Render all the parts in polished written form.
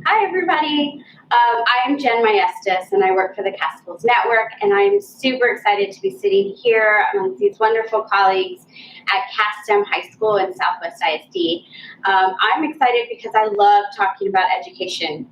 Hi, everybody. I'm Jen Maestas, and I work for the CAS Schools Network, and I'm super excited to be sitting here amongst these wonderful colleagues at CAS High School in Southwest ISD. I'm excited because I love talking about education.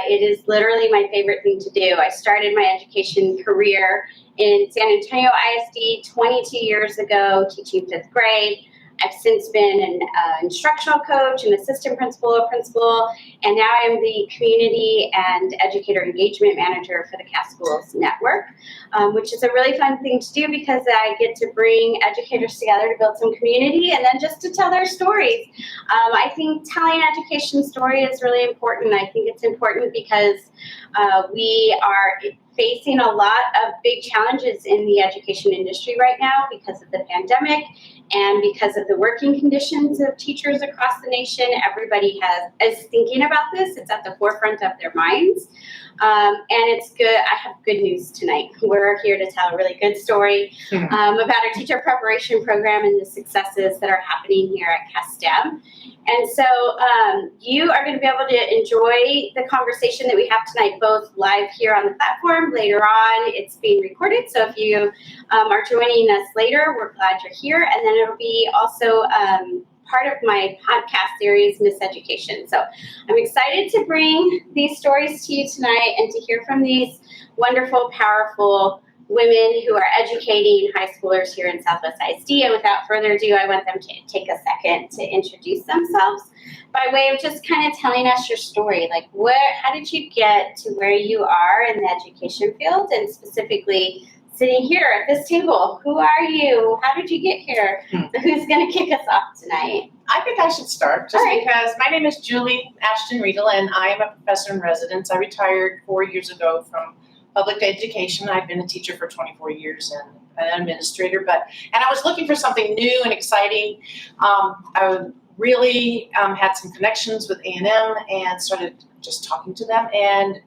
It is literally my favorite thing to do. I started my education career in San Antonio ISD 22 years ago, teaching 5th grade. I've since been an instructional coach, an assistant principal, a principal, and now I'm the community and educator engagement manager for the CAS Schools Network, which is a really fun thing to do because I get to bring educators together to build some community and then just to tell their stories. I think telling education story is really important. I think it's important because we are facing a lot of big challenges in the education industry right now because of the pandemic and because of the working conditions of teachers across the nation. Everybody is thinking about this. It's at the forefront of their minds. And it's good. I have good news tonight. We're here to tell a really good story about our teacher preparation program and the successes that are happening here at CAS. And so you are going to be able to enjoy the conversation that we have tonight, both live here on the platform. Later on, it's being recorded. So if you are joining us later, we're glad you're here. And then it'll be also part of my podcast series, Miseducation. So I'm excited to bring these stories to you tonight and to hear from these wonderful, powerful women who are educating high schoolers here in Southwest ISD. And without further ado, I want them to take a second to introduce themselves by way of just kind of telling us your story. Like, how did you get to where you are in the education field, and specifically sitting here at this table? Who are you? How did you get here? So who's going to kick us off tonight? I think I should start just because my name is Julie Ashton Riedel, and I am a professor in residence. I retired 4 years ago from public education. I've been a teacher for 24 years and an administrator, and I was looking for something new and exciting. I really had some connections with A&M and started just talking to them, and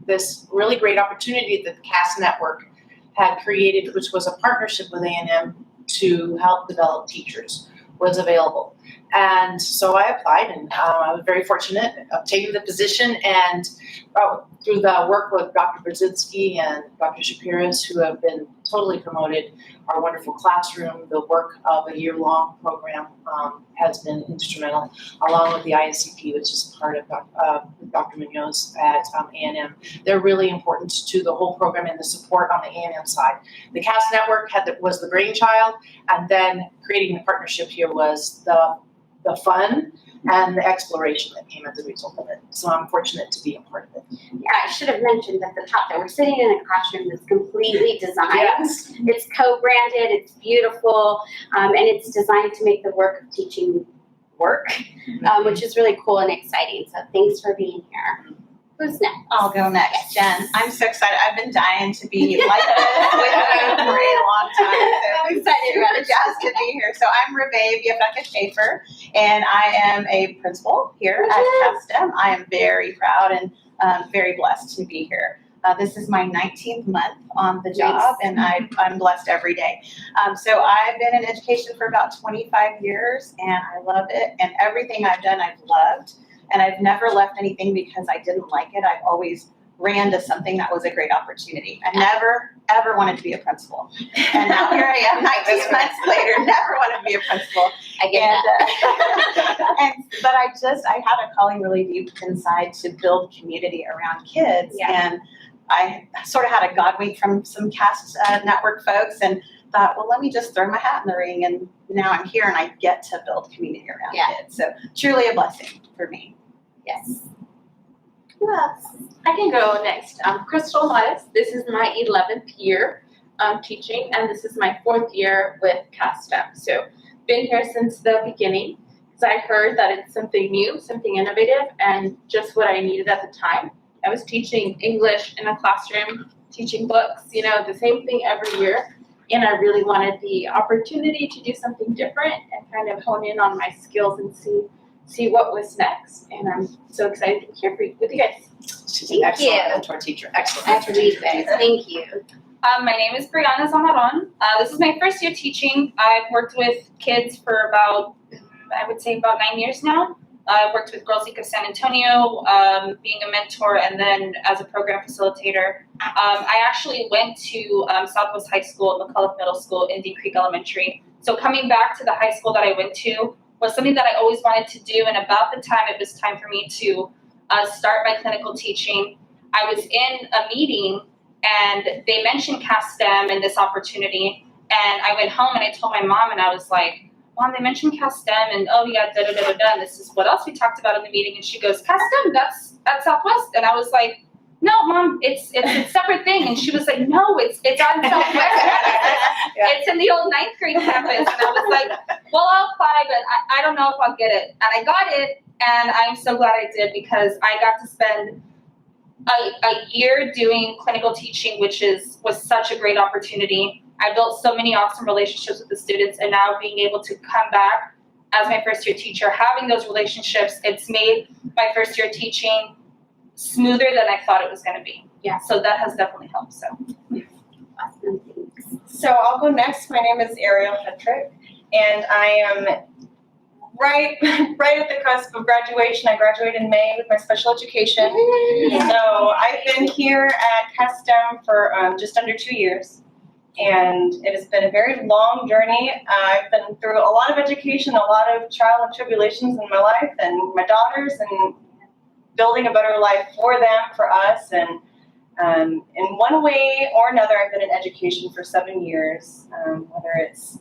this really great opportunity that the CAS Network had created, which was a partnership with A&M to help develop teachers, was available. And so I applied, and I was very fortunate obtaining the position, and through the work with Dr. Residency and Dr. Shaeffer, who have been totally promoted, our wonderful classroom, the work of a year-long program has been instrumental, along with the ISCP, which is part of Dr. Munoz at A&M. They're really important to the whole program and the support on the A&M side. The CAS Network was the brainchild, and then creating the partnership here was the fun and the exploration that came as a result of it. So I'm fortunate to be a part of it. Yeah, I should have mentioned at the top that we're sitting in a classroom that's completely designed. Yes. It's co-branded, it's beautiful, and it's designed to make the work of teaching work, which is really cool and exciting. So thanks for being here. Who's next? I'll go next, Jen. I'm so excited. I've been dying to be like this with you for a long time. So I'm excited about it. Just to be here. So I'm Ravae Shaeffer, and I am a principal here at CAS. I am very proud and very blessed to be here. This is my 19th month on the job, and I'm blessed every day. So I've been in education for about 25 years, and I love it. And everything I've done, I've loved. And I've never left anything because I didn't like it. I've always ran to something that was a great opportunity. I never, ever wanted to be a principal. And now here I am 19 months later, never wanted to be a principal. I get that. But I had a calling really deep inside to build community around kids. Yeah. And I sort of had a God wink from some CAS Network folks and thought, well, let me just throw my hat in the ring. And now I'm here and I get to build community around kids. So truly a blessing for me. Yes. Who else? I can go next. I'm Crystal Mattis. This is my 11th year teaching, and this is my 4th year with CAS. So been here since the beginning because I heard that it's something new, something innovative, and just what I needed at the time. I was teaching English in a classroom, teaching books, the same thing every year, and I really wanted the opportunity to do something different and kind of hone in on my skills and see what was next. And I'm so excited to be here with you guys. She's an excellent mentor teacher. Excellent. Thank you. My name is Bryanna Zamarron. This is my first year teaching. I've worked with kids for about 9 years now. I worked with Girls Inc. of San Antonio, being a mentor, and then as a program facilitator. I actually went to Southwest High School, McCullough Middle School, Indian Creek Elementary. So coming back to the high school that I went to was something that I always wanted to do, and about the time it was time for me to start my clinical teaching, I was in a meeting and they mentioned CASTEM and this opportunity, and I went home and I told my mom, and I was like, Mom, they mentioned CASTEM, and oh yeah, and this is what else we talked about in the meeting, and she goes, CASTEM, that's at Southwest, and I was like, no, Mom, it's a separate thing, and she was like, no, it's on Southwest, it's in the old 9th grade campus, and I was like, well, I'll apply, but I don't know if I'll get it, and I got it, and I'm so glad I did, because I got to spend a year doing clinical teaching, which was such a great opportunity. I built so many awesome relationships with the students, and now being able to come back as my first year teacher, having those relationships, it's made my first year teaching smoother than I thought it was going to be. Yeah. So that has definitely helped. So. Awesome, thanks. So I'll go next. My name is Ariel Hetrick, and I am right at the cusp of graduation. I graduated in May with my special education. So I've been here at CASTEM for just under 2 years, and it has been a very long journey. I've been through a lot of education, a lot of trial and tribulations in my life, and my daughters, and building a better life for them, for us, and in one way or another, I've been in education for 7 years, whether it's,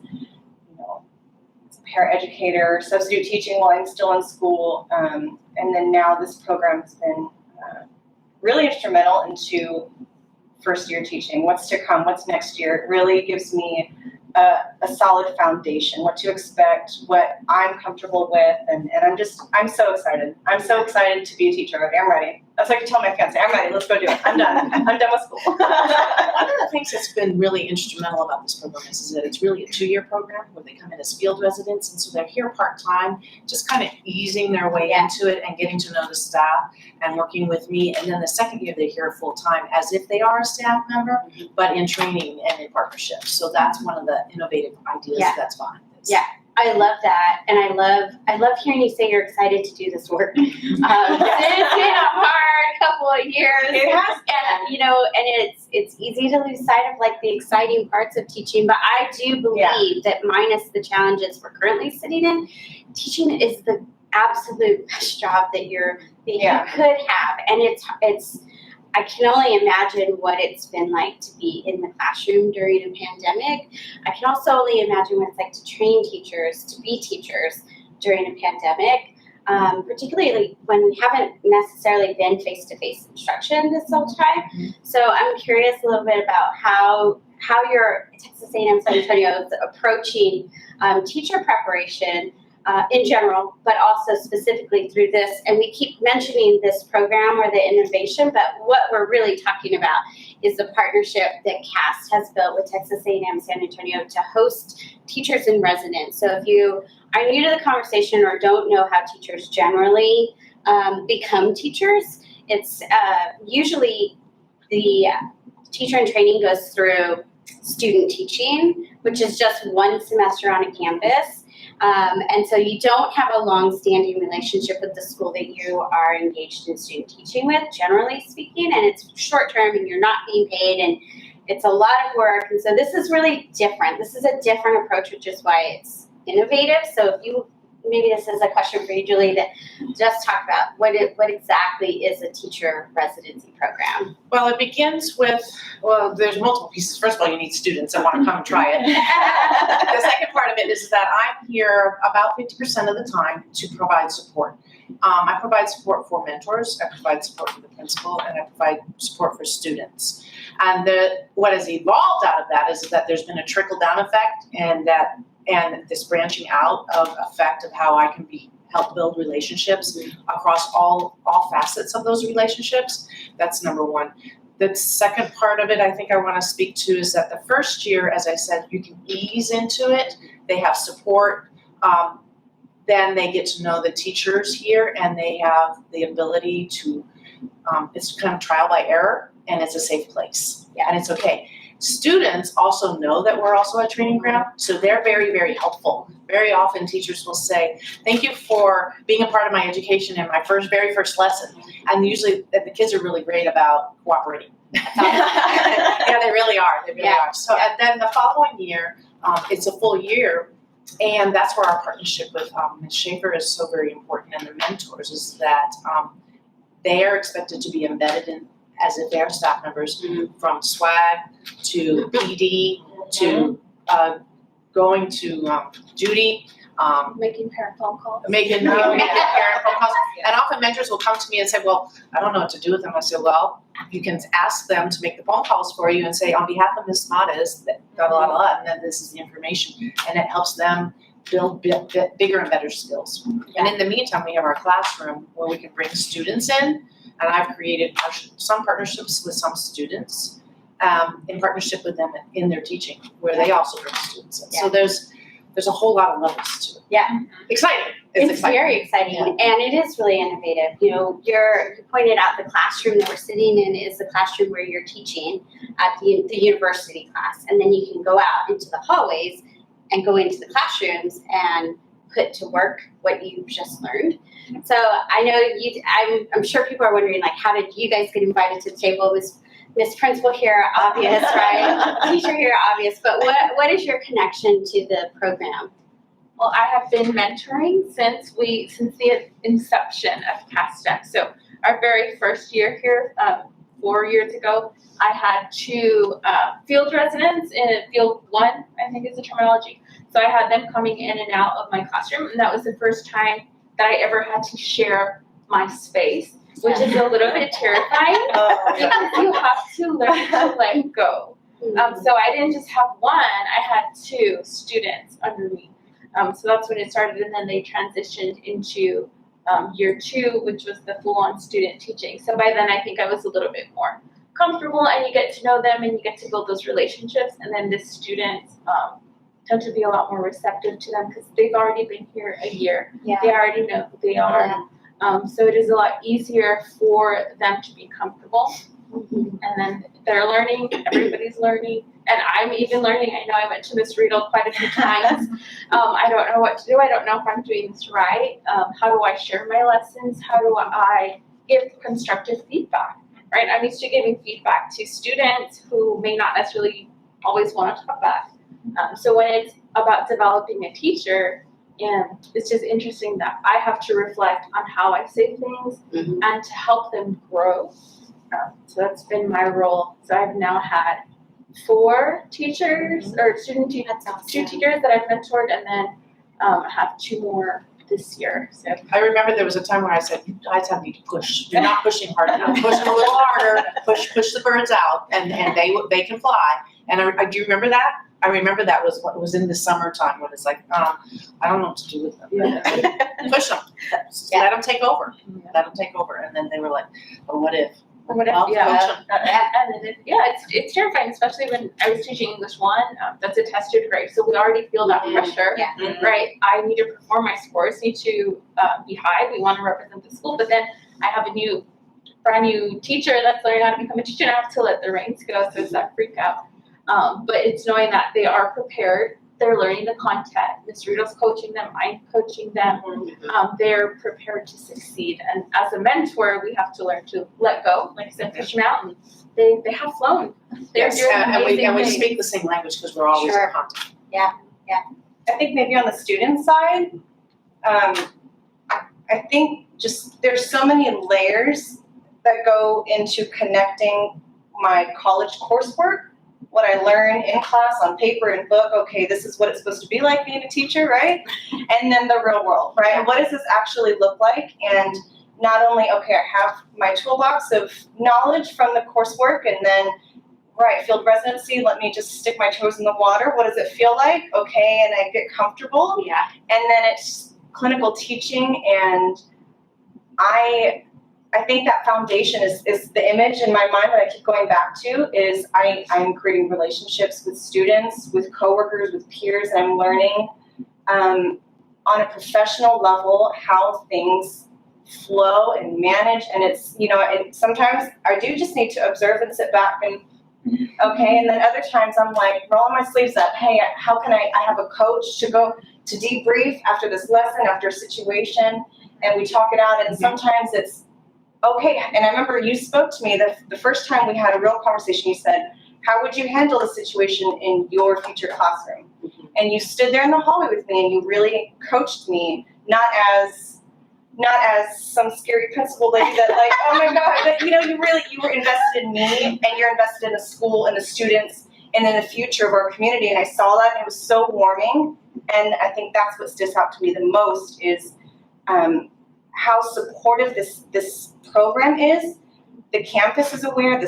as a paraeducator, substitute teaching while I'm still in school, and then now this program has been really instrumental into first year teaching. What's to come, what's next year, it really gives me a solid foundation, what to expect, what I'm comfortable with, and I'm so excited. I'm so excited to be a teacher. I'm ready. That's what I can tell my fiance. I'm ready. Let's go do it. I'm done. I'm done with school. One of the things that's been really instrumental about this program is that it's really a 2-year program where they come in as field residents, and so they're here part-time, just kind of easing their way into it and getting to know the staff and working with me. And then the second year they're here full-time as if they are a staff member, but in training and in partnership. So that's one of the innovative ideas that's behind this. Yeah. I love that, and I love hearing you say you're excited to do this work. It's been a hard couple of years. It has And and it's easy to lose sight of like the exciting parts of teaching, but I do believe that minus the challenges we're currently sitting in, teaching is the absolute best job that you could have, and it's. I can only imagine what it's been like to be in the classroom during a pandemic. I can also only imagine what it's like to train teachers, to be teachers during a pandemic, particularly when we haven't necessarily been face-to-face instruction this whole time. So I'm curious a little bit about how your Texas A&M-San Antonio is approaching teacher preparation in general, but also specifically through this. And we keep mentioning this program or the innovation, but what we're really talking about is the partnership that CAST has built with Texas A&M-San Antonio to host teachers in residence. So if you are new to the conversation or don't know how teachers generally become teachers, it's usually the teacher in training goes through student teaching, which is just one semester on a campus. And so you don't have a long-standing relationship with the school that you are engaged in student teaching with, generally speaking, and it's short-term and you're not being paid and it's a lot of work. And so this is really different. This is a different approach, which is why it's innovative. So maybe this is a question for you, Julie, that just talk about what exactly is a teacher residency program? Well, it begins with, there's multiple pieces. First of all, you need students that want to come and try it. The second part of it is that I'm here about 50% of the time to provide support. I provide support for mentors, I provide support for the principal, and I provide support for students. And what has evolved out of that is that there's been a trickle-down effect, and this branching out of effect of how I can help build relationships across all facets of those relationships. That's number one. The second part of it I think I want to speak to is that the first year, as I said, you can ease into it. They have support. Then they get to know the teachers here, and they have the ability to, it's kind of trial by error, and it's a safe place. Yeah. And it's okay. Students also know that we're also a training ground, so they're very, very helpful. Very often teachers will say, thank you for being a part of my education in my very first lesson. And usually the kids are really great about cooperating. Yeah, they really are, are. So, and then the following year, it's a full year, and that's where our partnership with Ms. Shaeffer is so very important, and the mentors is that they are expected to be embedded in as if they are staff members, from swag to PD to going to duty. Making parent phone calls. Making parent phone calls. And often mentors will come to me and say, well, I don't know what to do with them. I say, well, you can ask them to make the phone calls for you and say, on behalf of Ms. Maestas, blah, blah, blah, and then this is the information. And it helps them build bigger and better skills. And in the meantime, we have our classroom where we can bring students in. And I've created some partnerships with some students in partnership with them in their teaching, where they also bring students in. So there's a whole lot of levels to it. Yeah. Exciting. It's exciting. very exciting, and it is really innovative. You know, you pointed out the classroom that we're sitting in is the classroom where you're teaching at the university class, and then you can go out into the hallways and go into the classrooms and put to work what you've just learned. So I know I'm sure people are wondering, like, how did you guys get invited to the table? Miss Principal here, obvious, right? Teacher here, obvious. But what is your connection to the program? Well, I have been mentoring since the inception of CASTA. So our very first year here, 4 years ago, I had 2 field residents in field 1, I think is the terminology. So I had them coming in and out of my classroom, and that was the first time that I ever had to share my space, which is a little bit terrifying because you have to learn to let go. So I didn't just have 1, I had 2 students under me. So that's when it started, and then they transitioned into year 2, which was the full-on student teaching. So by then I think I was a little bit more comfortable, and you get to know them and you get to build those relationships, and then the students tend to be a lot more receptive to them because they've already been here a year. Yeah. They already know who they are. So it is a lot easier for them to be comfortable. And then they're learning, everybody's learning, and I'm even learning. I know I went to Miss Riedel quite a few times. I don't know what to do. I don't know if I'm doing this right. How do I share my lessons? How do I give constructive feedback, right? I'm used to giving feedback to students who may not necessarily always want to talk back. So when it's about developing a teacher, and it's just interesting that I have to reflect on how I say things and to help them grow. So that's been my role. So I've now had 4 teachers or student teachers that I've mentored, and then I have 2 more this year. So I remember there was a time where I said, you guys have me to push. You're not pushing hard enough. Push them a little harder. Push the birds out, and they can fly. And I do you remember that? I remember that was in the summertime when it's like, I don't know what to do with them. Push them. Let them take over. Let them take over. And then they were like, oh, what if? What if, Well, and then it's terrifying, especially when I was teaching English 1. That's a tested grade, so we already feel that pressure, right? I need to perform, my scores need to be high. We want to represent the school, but then I have a brand new teacher that's learning how to become a teacher, and I have to let the reins go, so it's that freak out. But it's knowing that they are prepared. They're learning the content. Ms. Riedel's coaching them. I'm coaching them. They're prepared to succeed. And as a mentor, we have to learn to let go. Like I said, push them out, and they have flown. They're Yes, doing and amazing we things. speak the same language because we're always in contact. I think maybe on the student side, I think just there's so many layers that go into connecting my college coursework, what I learn in class, on paper and book, okay, this is what it's supposed to be like being a teacher, right? And then the real world, right? And what does this actually look like? And not only, okay, I have my toolbox of knowledge from the coursework, and then, right, field residency, let me just stick my toes in the water. What does it feel like? Okay, and I get comfortable. Yeah. And then it's clinical teaching, and I think that foundation is the image in my mind that I keep going back to is I'm creating relationships with students, with coworkers, with peers, and I'm learning on a professional level how things flow and manage. And it's, and sometimes I do just need to observe and sit back and Okay, and then other times I'm like rolling my sleeves up. Hey, how can I have a coach to go to debrief after this lesson, after a situation, and we talk it out. And sometimes it's okay. And I remember you spoke to me the first time we had a real conversation. You said, how would you handle the situation in your future classroom? And you stood there in the hallway with me and you really coached me, not as some scary principal lady that like, oh my God, but you were invested in me and you're invested in the school and the students and in the future of our community. And I saw that and it was so warming. And I think that's what sticks out to me the most is how supportive this program is. The campus is aware,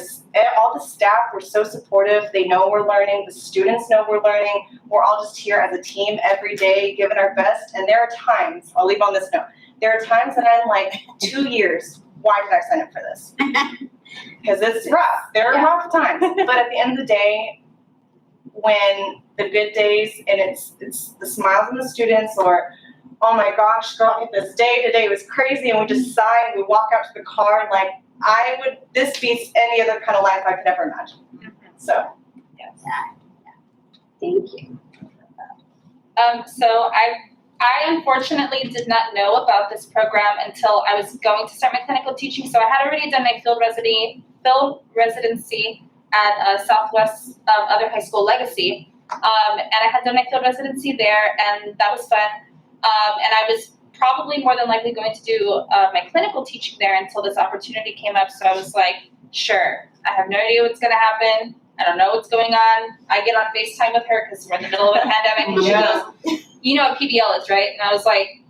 all the staff were so supportive. They know we're learning, the students know we're learning. We're all just here as a team every day, giving our best. And there are times, I'll leave on this note, there are times that I'm like, 2 years, why did I sign up for this? Because it's rough, there are rough times. But at the end of the day, when the good days and it's the smiles on the students or, oh my gosh, girl, this day today was crazy and we just sigh and we walk out to the car like, this beats any other kind of life I could ever imagine. So, yes. Thank you. So I unfortunately did not know about this program until I was going to start my clinical teaching. So I had already done my field residency at Southwest Other High School Legacy. And I had done my field residency there, and that was fun. And I was probably more than likely going to do my clinical teaching there until this opportunity came up. So I was like, sure, I have no idea what's going to happen. I don't know what's going on. I get on FaceTime with her because we're in the middle of a pandemic. And she goes, you know what PBL is, right? And I was like,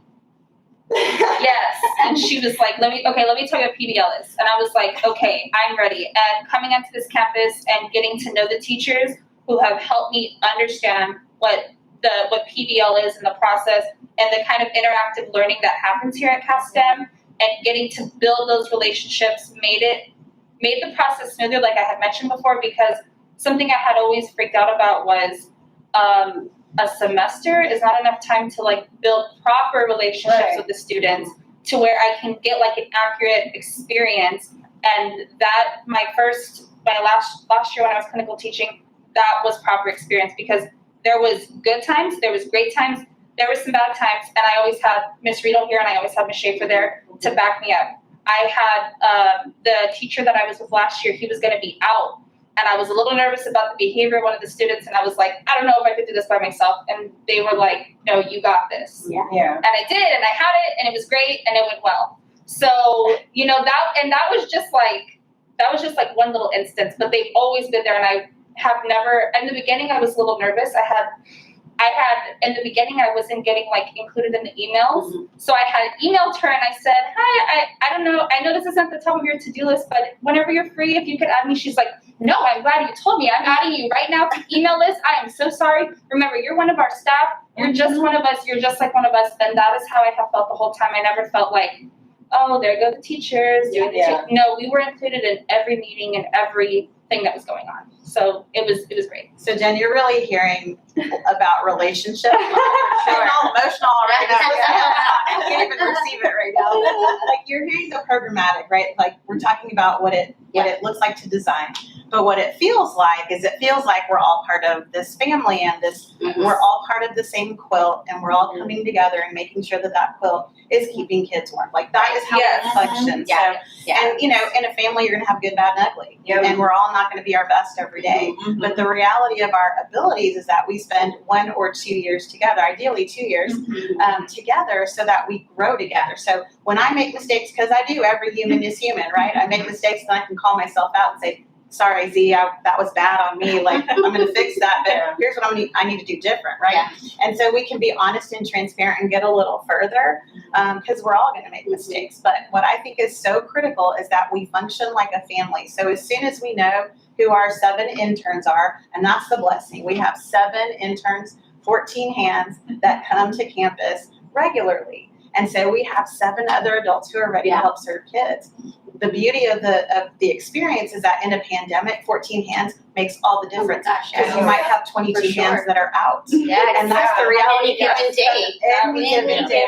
yes. And she was like, let me tell you what PBL is. And I was like, okay, I'm ready. And coming onto this campus and getting to know the teachers who have helped me understand what PBL is in the process and the kind of interactive learning that happens here at CASTEM and getting to build those relationships made the process smoother, like I had mentioned before, because something I had always freaked out about was a semester is not enough time to like build proper relationships with the students to where I can get like an accurate experience. And that my last year when I was clinical teaching, that was proper experience because there was good times, there was great times, there were some bad times, and I always had Miss Riedel here and I always had Miss Shaeffer there to back me up. I had the teacher that I was with last year, he was going to be out, and I was a little nervous about the behavior of one of the students, and I was like, I don't know if I could do this by myself, and they were like, no, you got this. Yeah. And I did, and I had it, and it was great, and it went well. So, that was just like one little instance, but they've always been there, and I have never, in the beginning I was a little nervous. In the beginning I wasn't getting like included in the emails. So I had emailed her and I said, hi, I don't know, I know this isn't the top of your to-do list, but whenever you're free, if you could add me. She's like, no, I'm glad you told me. I'm adding you right now to the email list. I am so sorry. Remember, you're one of our staff. You're just one of us. You're just like one of us. And that is how I have felt the whole time. I never felt like, oh, there go the teachers. No, we were included in every meeting and everything that was going on. So it was great. So Jen, you're really hearing about relationships. I'm getting all emotional right now. I can't even receive it right now. Like you're hearing the programmatic, right? Like we're talking about what it looks like to design. But what it feels like is we're all part of this family and this we're all part of the same quilt and we're all coming together and making sure that quilt is keeping kids warm. Like that is how it functions. Yeah. So and in a family you're gonna have good, bad, and ugly. And we're all not gonna be our best every day. But the reality of our abilities is that we spend 1 or 2 years together, ideally 2 years, together so that we grow together. So when I make mistakes, because I do, every human is human, right? I make mistakes and I can call myself out and say, sorry, Z, that was bad on me. Like, I'm going to fix that, but here's what I need to do different, right? Yeah. And so we can be honest and transparent and get a little further because we're all going to make mistakes. But what I think is so critical is that we function like a family. So as soon as we know who our 7 interns are, and that's the blessing, we have 7 interns, 14 hands that come to campus regularly. And so we have 7 other adults who are ready to help serve kids. The beauty of the experience is that in a pandemic, 14 hands makes all the difference. Because you might have 22 hands that are out. And that's the reality. Any given day.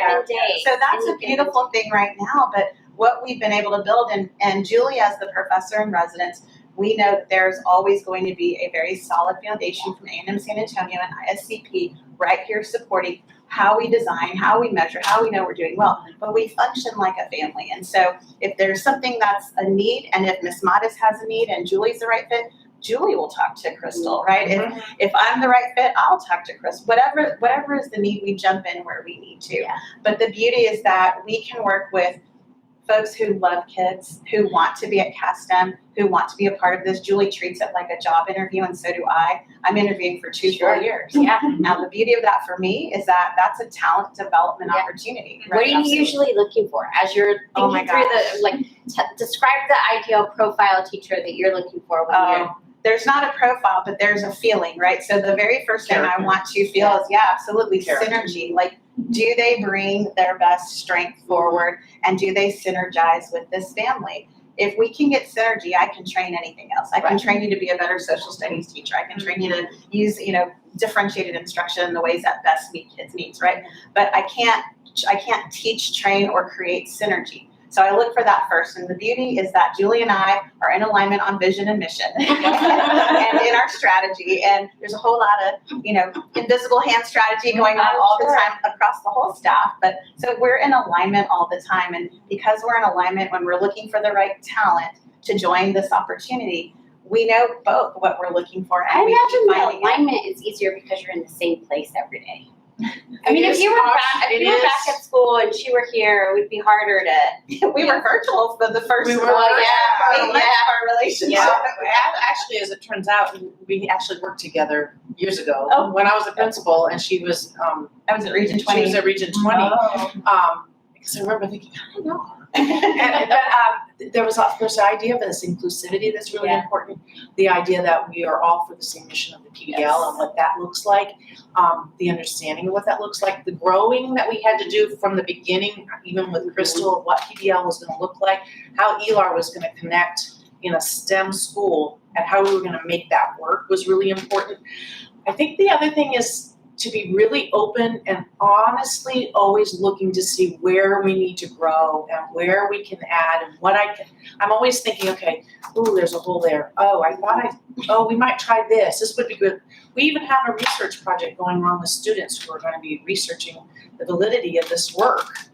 So that's a beautiful thing right now. But what we've been able to build, and Julie as the professor in residence, we know that there's always going to be a very solid foundation from A&M-San Antonio and ISCP right here supporting how we design, how we measure, how we know we're doing well, but we function like a family. And so if there's something that's a need, and if Ms. Maestas has a need and Julie's the right fit, Julie will talk to Crystal, right? If I'm the right fit, I'll talk to Crystal. Whatever is the need, we jump in where we need to. Yeah. But the beauty is that we can work with folks who love kids, who want to be at CASTM, who want to be a part of this. Julie treats it like a job interview, and so do I. I'm interviewing for 2 full years. Yeah. Now, the beauty of that for me is that that's a talent development Yeah. opportunity. What are right? you Absolutely. usually looking for as you're Oh my thinking through describe the ideal profile teacher that you're looking for when you're There's not a profile, but there's a feeling, right? So the very first thing I Character. want to feel is, absolutely, Character. synergy. Like, do they bring their best strength forward, and do they synergize with this family? If we can get synergy, I can train anything else. I can train you to be a better social studies teacher. I can train you to use, differentiated instruction in the ways that best meet kids' needs, right? But I can't teach, train, or create synergy. So I look for that first, and the beauty is that Julie and I are in alignment on vision and mission and in our strategy, and there's a whole lot of, invisible hand strategy going on all the time across the whole staff, but so we're in alignment all the time, and because we're in alignment when we're looking for the right talent to join this opportunity, we know both what we're looking for, and I we keep imagine the finding it. alignment is easier because you're in the same place every day. I It mean, if is you were harsh. back It is. at school and she were here, it would be harder to. We were virtual for the first We were, 8 months of yeah. our relationship. Yeah, actually, as it turns out, we actually worked together years ago Oh. when I was a principal, and she was I was at Region 20. She was at Region 20. Because I remember thinking, I don't know. But there was, of course, the idea of this inclusivity that's really important. The idea that we are all for the same mission of the PBL and what that looks like. The understanding of what that looks like. The growing that we had to do from the beginning, even with Crystal, of what PBL was going to look like. How ELAR was going to connect in a STEM school and how we were going to make that work was really important. I think the other thing is to be really open and honestly always looking to see where we need to grow and where we can add and what I'm always thinking, okay, there's a hole there. We might try this. This would be good. We even have a research project going on with students who are going to be researching the validity of this work.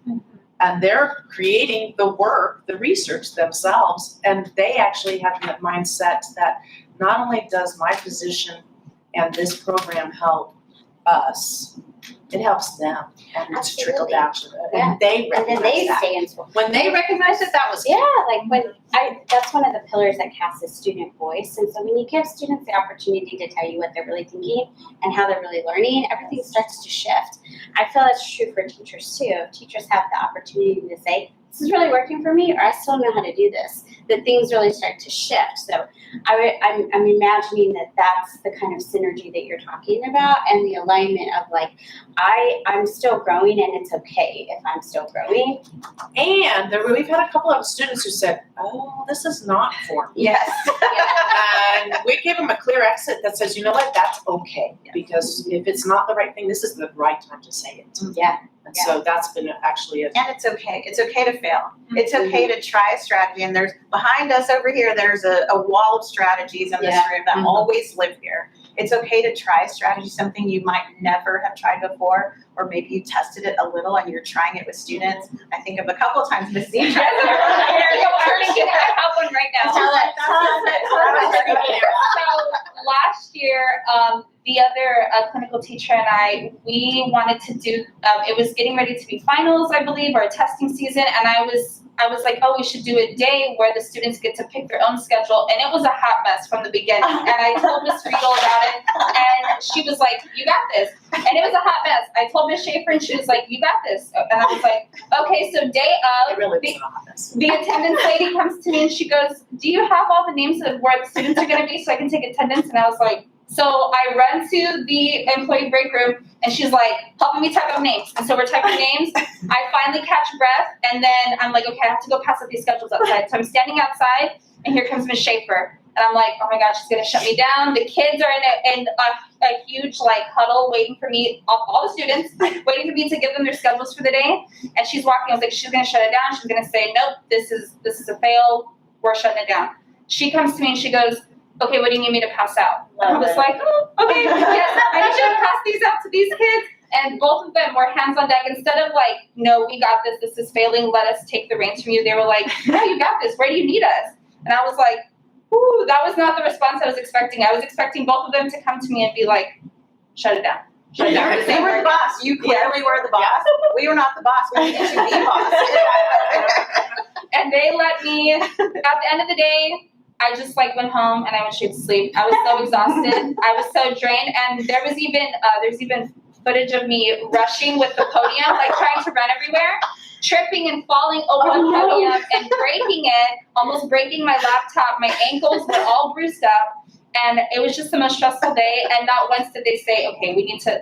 And they're creating the work, the research themselves, and they actually have that mindset that not only does my position and this program help us, it helps them, and it's trickle down to them. Yeah. And they And then they recognize that. stay in school. When they recognize it, that was key. That's one of the pillars that casts is student voice. And so when you give students the opportunity to tell you what they're really thinking and how they're really learning, everything starts to shift. I feel that's true for teachers too. If teachers have the opportunity to say, this is really working for me, or I still know how to do this, that things really start to shift. So I'm imagining that that's the kind of synergy that you're talking about, and the alignment of I'm still growing, and it's okay if I'm still growing. And we've had a couple of students who said, this is not for me. Yes. And we give them a clear exit that says, you know what, that's okay. Because if it's not the right thing, this is the right time to say it. Yeah. And so that's been actually And it's okay. It's okay to fail. It's okay to try a strategy. And there's behind us over here, there's a wall of strategies in this room that always live here. It's okay to try a strategy, something you might never have tried before, or maybe you tested it a little and you're trying it with students. I think of a couple of times Miss Z tried it. I have one right now. Tell it. So last year, the other clinical teacher and I, we wanted to do, it was getting ready to be finals, I believe, or a testing season, and I was like, we should do a day where the students get to pick their own schedule, and it was a hot mess from the beginning. And I told Miss Riedel about it, and she was like, you got this. And it was a hot mess. I told Miss Shaeffer, and she was like, you got this. And I was like, okay, so day it of, really wasn't on this. the attendance lady comes to me and she goes, do you have all the names of where the students are going to be so I can take attendance? And I was like, so I run to the employee break room and she's like, helping me type up names. And so we're typing names. I finally catch breath, and then I'm like, okay, I have to go pass up these schedules outside. So I'm standing outside, and here comes Miss Shaeffer. And I'm like, oh my God, she's going to shut me down. The kids are in a huge huddle waiting for me, all the students, waiting for me to give them their schedules for the day. And she's walking. I was like, she's going to shut it down. She's going to say, nope, this is a fail. We're shutting it down. she comes to me and she goes, okay, what do you need me to pass out? I Love was it. like, oh, okay, yes, I need you to pass these out to these kids. And both of them were hands on deck. Instead of like, no, we got this, this is failing, let us take the reins from you. They were like, no, you got this, where do you need us? And I was like, ooh, that was not the response I was expecting. I was expecting both of them to come to me and be like, shut it down. Shut it down. They were the boss. You clearly were the boss. We were not the boss. We made you the boss. And they let me, at the end of the day, I just like went home and I went straight to sleep. I was so exhausted. I was so drained. And there's even footage of me rushing with the podium, like trying to run everywhere, tripping and falling over the podium and breaking it, almost breaking my laptop. My ankles were all bruised up. And it was just the most stressful day. And not once did they say, okay,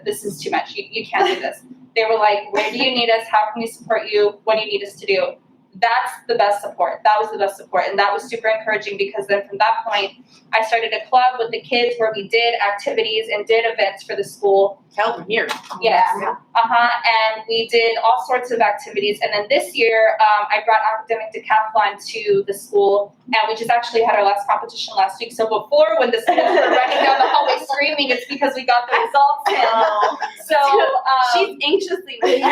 this is too much. You can't do this. They were like, where do you need us? How can we support you? What do you need us to do? That's the best support. That was the best support. And that was super encouraging because then from that point, I started a club with the kids where we did activities and did events for the school. Held them here. Yes. And we did all sorts of activities. And then this year, I brought academic decathlon to the school. And we just actually had our last competition last week. So before, when the students were running down the hallway screaming, it's because we got the results in. So She's anxiously waiting.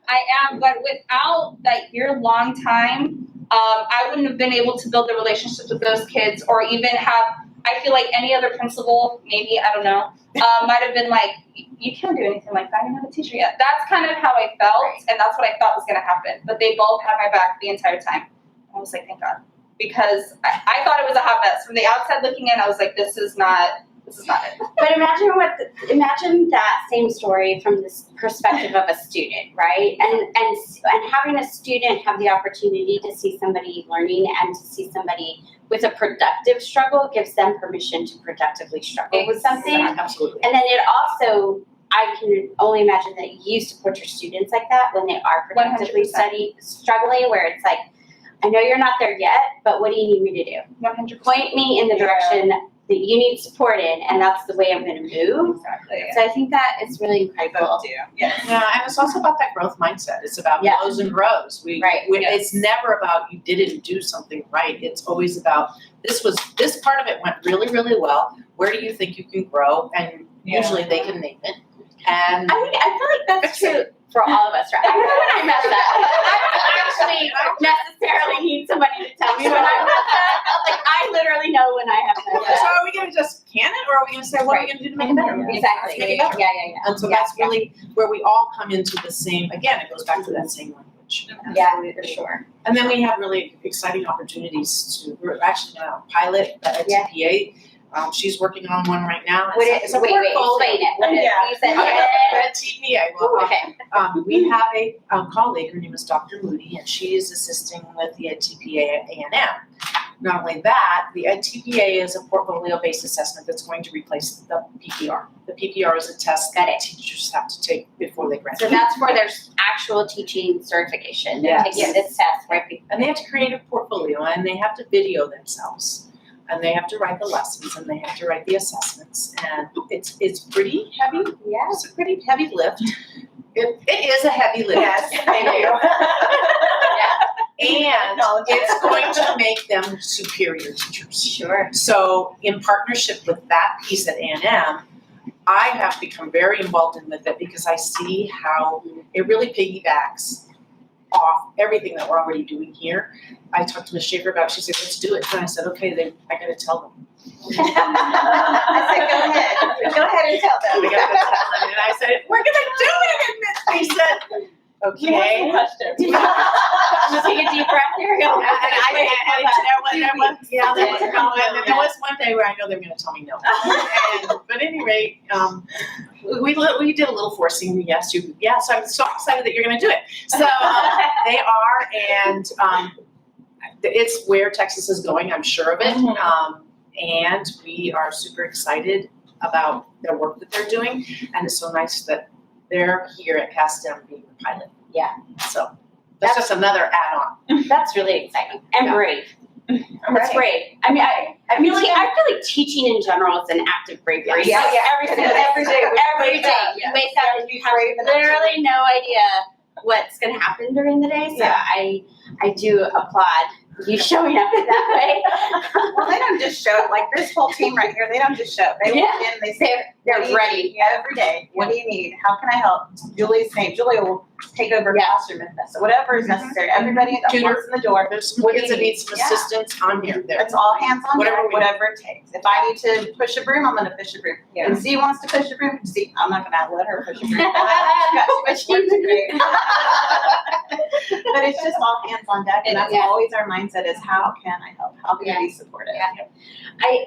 I am, but without that year-long time, I wouldn't have been able to build the relationships with those kids or even have, I feel like any other principal, maybe, I don't know, might have been like, you can't do anything like that, you're not a teacher yet. That's kind of how I felt, and that's what I thought was going to happen. But they both had my back the entire time. I was like, thank God. Because I thought it was a hot mess. From the outside looking in, I was like, this is not it. But imagine that same story from this perspective of a student, right? And having a student have the opportunity to see somebody learning and to see somebody with a productive struggle gives them permission to productively struggle with something. Absolutely. And then it also, I can only imagine that you support your students like that when they are productively 100%. struggling, where it's like, I know you're not there yet, but what do you need me to do? 100%. Point me in the direction that you need support in, and that's the way I'm going to move. Exactly. So I think that is really incredible. Yes. Yeah, and it's also about that growth mindset. It's about Yeah. lows and grows. Right. It's never about you didn't do something right. It's always about this part of it went really, really well. Where do you think you can grow? And usually they can name it. And I feel like that's true for all of us, right? I know when I mess up. I don't actually necessarily need somebody to tell me when I mess up. Like, I literally know when I have messed so up. are we going to just can it, or are we going to say, what are we going to do to make it better? Exactly. Make it better. Yeah. And so that's really where we all come into the same, again, it goes back to that same language. Yeah, for sure. And then we have really exciting opportunities we're actually going to pilot a Yeah. TPA. She's working on one right now. Wait, It's a explain portfolio. it. What is Yeah. you said A TPA. Well, Okay. we have a colleague, her name is Dr. Moody, and she is assisting with the TPA at A&M. Not only that, the TPA is a portfolio-based assessment that's going to replace the PPR. The PPR is a test that teachers have to take before they So graduate. that's for their actual teaching certification. They're Yes. taking this test, right? And they have to create a portfolio, and they have to video themselves. And they have to write the lessons, and they have to write the assessments, and it's pretty heavy. Yeah. It's a pretty heavy lift. It is a heavy lift. Yes, thank you. And it's going to make them superior teachers. Sure. So in partnership with that piece at A&M, I have become very involved in with it because I see how it really piggybacks off everything that we're already doing here. I talked to Ms. Shaeffer about it. She said, let's do it. And I said, okay, I got to tell them. I said, go ahead. Go ahead and tell them. I got to tell them. And I said, we're going to do it. And they said, okay. Just take a deep breath, Ariel. There was one day where I know they were going to tell me no. But at any rate, we did a little forcing. Yes, so I'm so excited that you're going to do it. So they are, and it's where Texas is going. I'm sure of it. And we are super excited about their work that they're doing, and it's so nice that they're here at CASTEM being the pilot. Yeah. So that's just another add-on. That's really exciting and brave. That's Right. brave. I mean, I feel like teaching in general is an act of bravery. Yes. Every day. Every day. Every day. You wake up and you have literally no idea what's going to happen during the day. So Yeah. I do applaud you showing up in that way. Well, they don't just show up, like this whole team right here, they don't just show up. They walk in, they say, They're what do you ready. need? Every day, what do you need? How can I help? Julie's saying, Julie will take over classroom with us, so whatever is necessary. Everybody that Tutor. walks in the door, There's some What do kids you that need need? some Yeah. assistance, I'm here, there. it's all hands on Whatever deck, we whatever it takes. If I need to push a broom, I'm gonna push a broom. Yeah. And C wants to push a broom, C, I'm not gonna let her push a broom. She's got too much work to do. But it's just all hands on deck, and that's Yeah. always our mindset is how can I help? How can I be supportive? Yeah.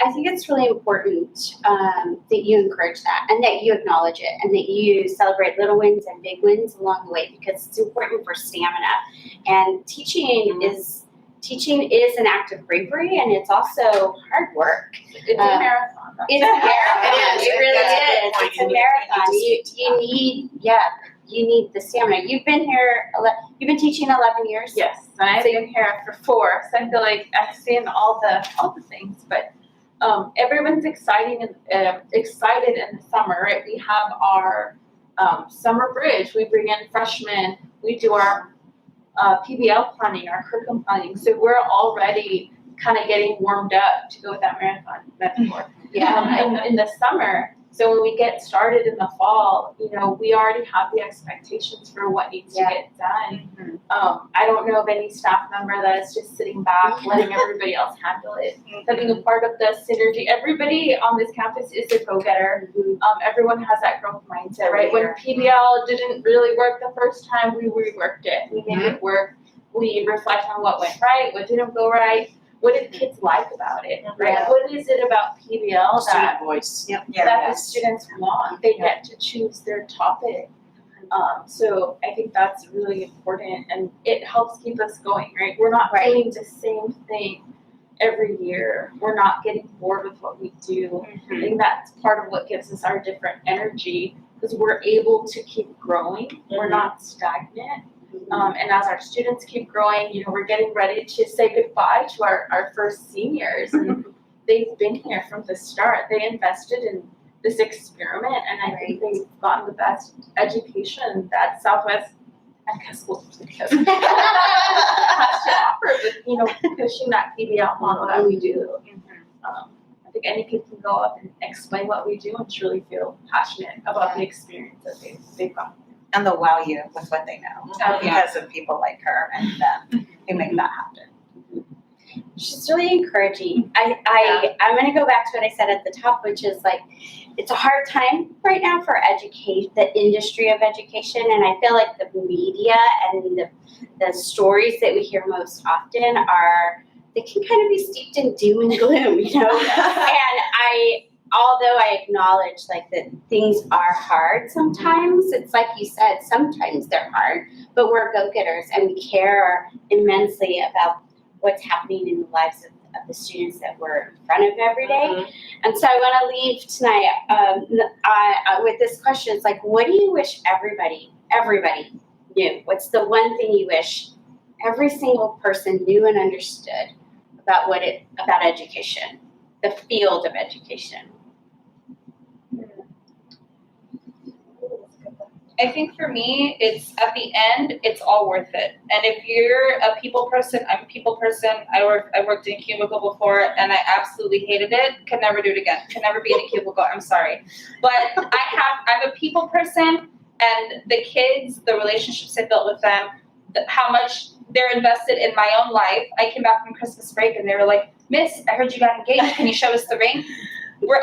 I think it's really important that you encourage that and that you acknowledge it and that you celebrate little wins and big wins along the way, because it's important for stamina. And teaching is an act of bravery, and it's also hard work. It's a marathon. It's a marathon. It is. It really That's a good is. point. It's a You need marathon. to You need the stamina. You've been here. You've been teaching 11 years. Yes, and I've been here for 4, so I feel like I've seen all the things. But everyone's excited in the summer, right? We have our summer bridge. We bring in freshmen. We do our PBL planning, our curriculum planning. So we're already kind of getting warmed up to go with that marathon metaphor. In the summer. So when we get started in the fall, we already have the expectations for what needs to get done. I don't know of any staff member that is just sitting back, letting everybody else handle it. So being a part of the synergy, everybody on this campus is a go-getter. Everyone has that growth mindset, right? When PBL didn't really work the first time, we reworked it. We made it work. We reflect on what went right, what didn't go right. What did kids like about it, right? Yeah. What is it about PBL that Student voice. that the students want? They get to choose their topic. So I think that's really important, and it helps keep us going, right? We're not doing the same thing every year. We're not getting bored with what we do. I think that's part of what gives us our different energy, because we're able to keep growing. We're not stagnant. And as our students keep growing, we're getting ready to say goodbye to our first seniors. And they've been here from the start. They invested in this experiment, and I think they've gotten the best education that Southwest and Castle has to offer with, pushing that PBL model that we do. I think any kid can go up and explain what we do and truly feel passionate about the experience that they've got. And they'll wow you with what they know because of people like her and them who make that happen. She's really encouraging. I'm going to go back to what I said at the top, which is like, it's a hard time right now for education, the industry of education, and I feel like the media and the stories that we hear most often they can kind of be steeped in doom and gloom, And although I acknowledge like that things are hard sometimes, it's like you said, sometimes they're hard, but we're go-getters and we care immensely about what's happening in the lives of the students that we're in front of every day. And so I want to leave tonight with this question. It's like, what do you wish everybody knew? What's the one thing you wish every single person knew and understood about education, the field of education? I think for me, it's at the end, it's all worth it. And if you're a people person, I'm a people person. I worked in a cubicle before, and I absolutely hated it. Could never do it again. Could never be in a cubicle. I'm sorry, but I'm a people person, and the kids, the relationships I built with them, how much they're invested in my own life. I came back from Christmas break, and they were like, "Miss, I heard you got engaged. Can you show us the ring?"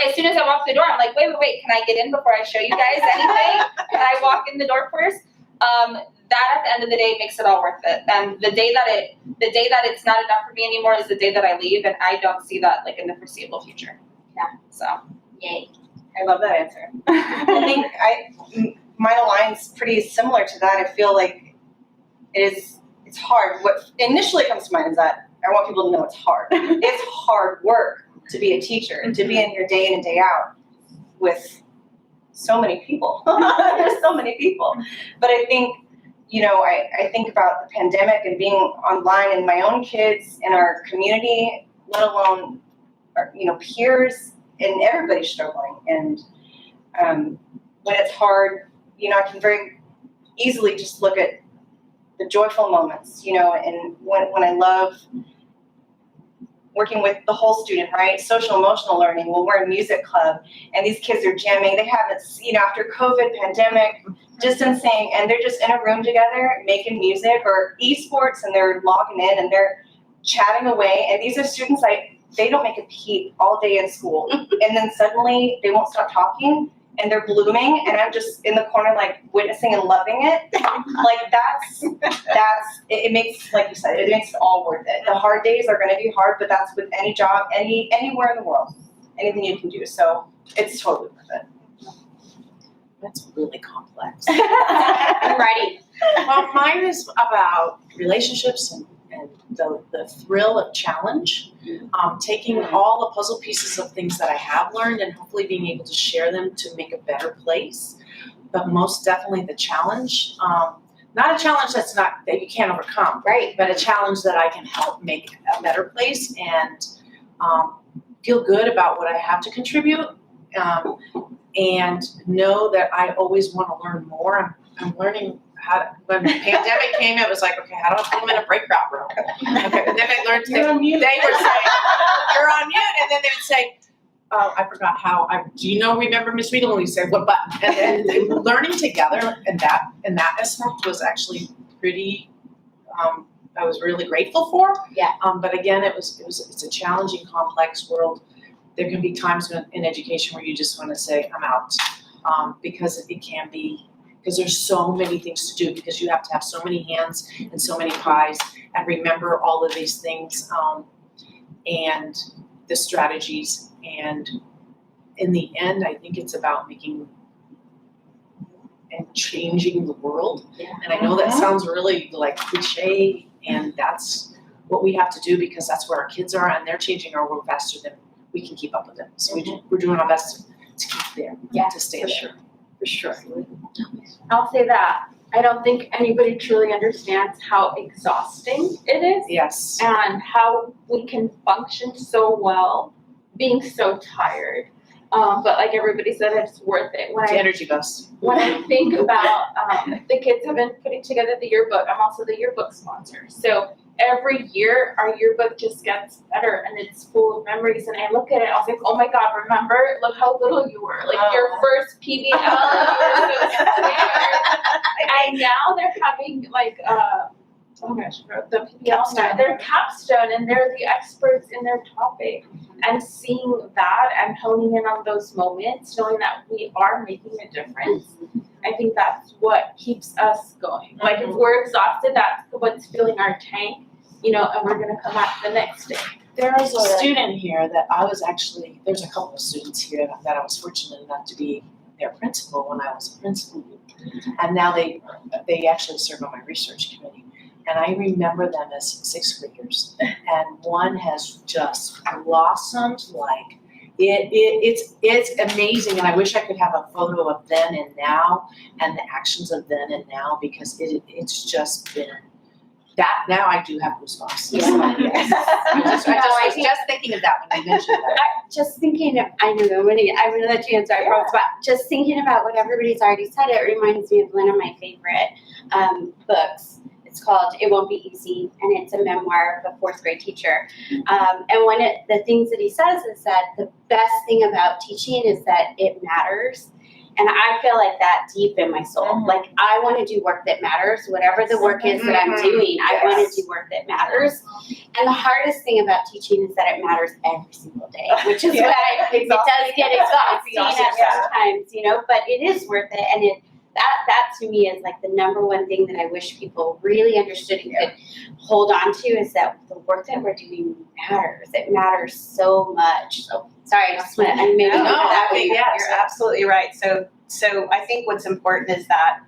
As soon as I walked the door, I'm like, wait, can I get in before I show you guys anything? Can I walk in the door first? That at the end of the day makes it all worth it. And the day that it's not enough for me anymore is the day that I leave, and I don't see that like in the foreseeable future. Yeah. So. Yay. I love that answer. I think mine aligns pretty similar to that. I feel like it's hard. What initially comes to mind is that I want people to know it's hard. It's hard work to be a teacher and to be in your day in and day out with so many people. There's so many people. But I think, I think about the pandemic and being online and my own kids in our community, let alone, peers, and everybody's struggling. And when it's hard, I can very easily just look at the joyful moments, and when I love working with the whole student, right? Social emotional learning. Well, we're in music club and these kids are jamming. They haven't, after COVID pandemic, distancing, and they're just in a room together making music, or esports, and they're logging in and they're chatting away. And these are students they don't make a peep all day in school. And then suddenly they won't stop talking and they're blooming, and I'm just in the corner like witnessing and loving it. Like it makes, like you said, it makes it all worth it. The hard days are gonna be hard, but that's with any job, anywhere in the world, anything you can do. So it's totally worth it. That's really complex. I'm ready. Well, mine is about relationships and the thrill of challenge, taking all the puzzle pieces of things that I have learned and hopefully being able to share them to make a better place. But most definitely the challenge, not a challenge that you can't overcome, Right. but a challenge that I can help make a better place and feel good about what I have to contribute, and know that I always want to learn more. I'm learning when the pandemic came, it was like, okay, how do I put them in a breakout room? Okay, and then I learned they were saying, you're on mute, and then they would say, oh, I forgot do you remember Miss Riedel? And we said, what button? And then learning together in that aspect was actually pretty, I was really grateful for. Yeah. But again, it's a challenging, complex world. There can be times in education where you just want to say, I'm out, because it can be, because there's so many things to do, because you have to have so many hands and so many pies and remember all of these things, and the strategies. And in the end, I think it's about making and changing the world. Yeah. And I know that sounds really like cliche, and that's what we have to do, because that's where our kids are, and they're changing our world faster than we can keep up with them. So we're doing our best to keep there, to stay there. For sure. I'll say that. I don't think anybody truly understands how exhausting it is Yes. and how we can function so well being so tired. But like everybody said, it's worth it. It's the energy bus. When I think about the kids have been putting together the yearbook, I'm also the yearbook sponsor. So every year our yearbook just gets better and it's full of memories. And I look at it, I was like, oh my God, remember? Look how little you were. Like your first PBL, you were so scared. And now they're having like, oh my gosh, the PBL now, they're capstone and they're the experts in their topic. And seeing that and honing in on those moments, knowing that we are making a difference, I think that's what keeps us going. Like if we're exhausted, that's what's filling our tank, and we're gonna come out the next day. There's a student here that there's a couple of students here that I was fortunate enough to be their principal when I was a principal. And now they actually serve on my research committee. And I remember them as sixth graders, and one has just blossomed like it's amazing. And I wish I could have a photo of then and now, and the actions of then and now, because it's just been that. Now I do have goosebumps. Yeah. I was just thinking of that when you mentioned that. I'm gonna let you answer. I promise, but just thinking about what everybody's already said, it reminds me of one of my favorite books. It's called It Won't Be Easy, and it's a memoir of a fourth grade teacher. And the things that he says is that the best thing about teaching is that it matters. And I feel like that deep in my soul. Like I want to do work that matters, whatever the work is that I'm doing. I want to do work that matters. And the hardest thing about teaching is that it matters every single day, which is why it does get exhausting at times, but it is worth it. And that to me is like the number one thing that I wish people really understood and could hold on to, is that the work that we're doing matters. It matters so much. So sorry, I just went and maybe that way. You're absolutely right. So I think what's important is that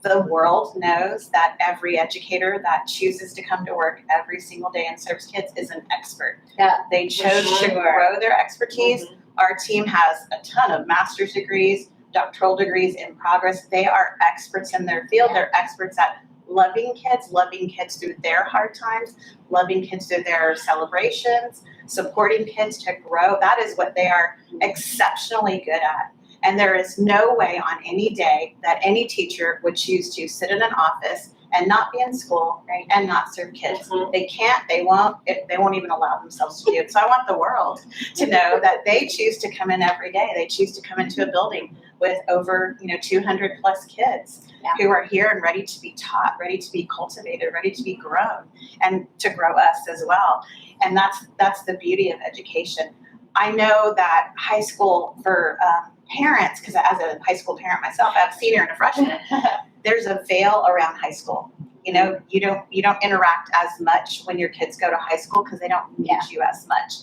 the world knows that every educator that chooses to come to work every single day and serves kids is an expert. Yeah, they chose to grow their expertise. Our team has a ton of master's degrees, doctoral degrees in progress. They are experts in their field. They're experts at loving kids through their hard times, loving kids through their celebrations, supporting kids to grow. That is what they are exceptionally good at. And there is no way on any day that any teacher would choose to sit in an office and not be in school and not serve kids. They can't, they won't even allow themselves to do it. So I want the world to know that they choose to come in every day. They choose to come into a building with over 200 plus kids who are here and ready to be taught, ready to be cultivated, ready to be grown, and to grow us as well. And that's the beauty of education. I know that high school for parents, because as a high school parent myself, I have a senior and a freshman, there's a veil around high school. You don't interact as much when your kids go to high school because they don't need you as much.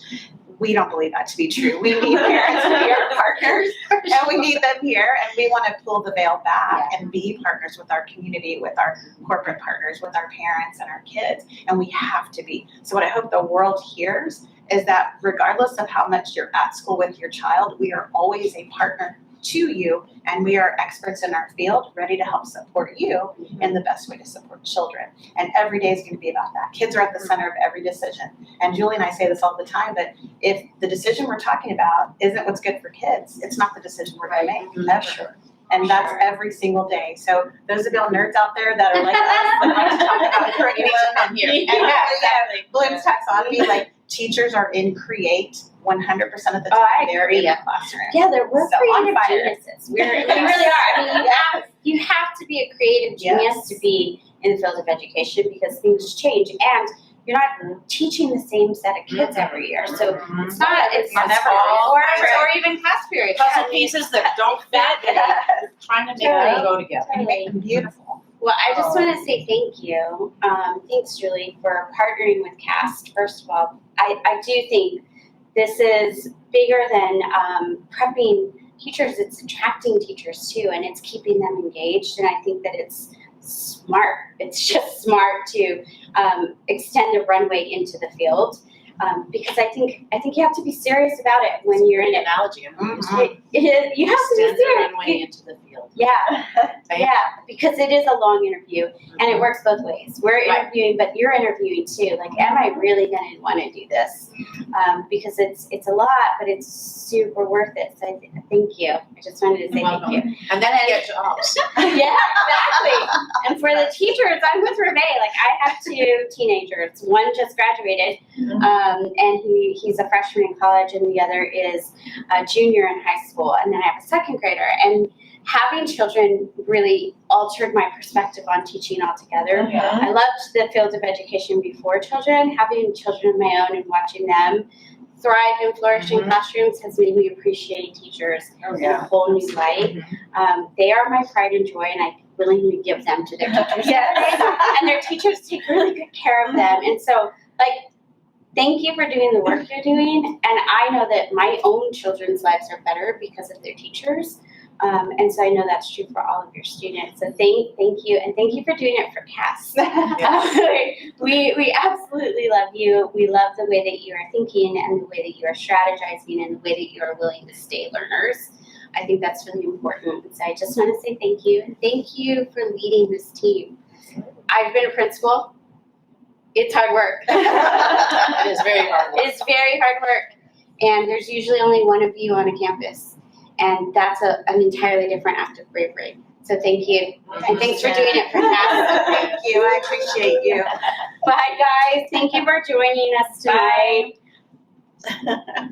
We don't believe that to be true. We need parents to be our partners, and we need them here, and we want to pull the veil back and be partners with our community, with our corporate partners, with our parents and our kids, and we have to be. So what I hope the world hears is that regardless of how much you're at school with your child, we are always a partner to you, and we are experts in our field, ready to help support you in the best way to support children. And every day is going to be about that. Kids are at the center of every decision. And Julie and I say this all the time, but if the decision we're talking about isn't what's good for kids, it's not the decision we're going to make, ever. And that's every single day. So those of y'all nerds out there that are like us, that like to talk about curriculum and Bloom's taxonomy, like teachers are in create 100% of the time. They're in the classroom. Yeah, we're So on creative fire. geniuses. We really are. I mean, you have to be a creative genius to be in the field of education because things change, and you're not teaching the same set of kids every year. So it's never or even class periods. Puzzle pieces that don't fit, and you're trying to make them go together. And make them beautiful. Well, I just want to say thank you. Thanks, Julie, for partnering with CAST. First of all, I do think this is bigger than prepping teachers. It's attracting teachers too, and it's keeping them engaged. And I think that it's smart. It's just smart to extend a runway into the field because I think you have to be serious about it when you're in it. Analogy. You have to be Extend the serious. runway into the field. Yeah, because it is a long interview, and it works both ways. We're interviewing, but you're interviewing too. Like, am I really going to want to do this? Because it's a lot, but it's super worth it. So thank you. I just wanted to say thank you. And then you get jobs. Yeah, exactly. And for the teachers, I'm with Ravae. Like, I have two teenagers. One just graduated, and he's a freshman in college, and the other is a junior in high school. And then I have a second grader. And having children really altered my perspective on teaching altogether. I loved the field of education before children. Having children of my own and watching them thrive and flourish in classrooms has made me appreciate teachers in a whole new light. They are my pride and joy, and I willingly give them to their teachers. And their teachers take really good care of them. And so, thank you for doing the work you're doing. And I know that my own children's lives are better because of their teachers. And so I know that's true for all of your students. So thank you, and thank you for doing it for CAST. We absolutely love you. We love the way that you are thinking and the way that you are strategizing and the way that you are willing to stay learners. I think that's really important. So I just want to say thank you, and thank you for leading this team. I've been a principal. It's hard work. It is very hard work. It's very hard work, and there's usually only one of you on a campus. And that's an entirely different act of bravery. So thank you. And thanks for doing it for CAST. Thank you. I appreciate you. Bye, guys. Thank you for joining us tonight. Bye.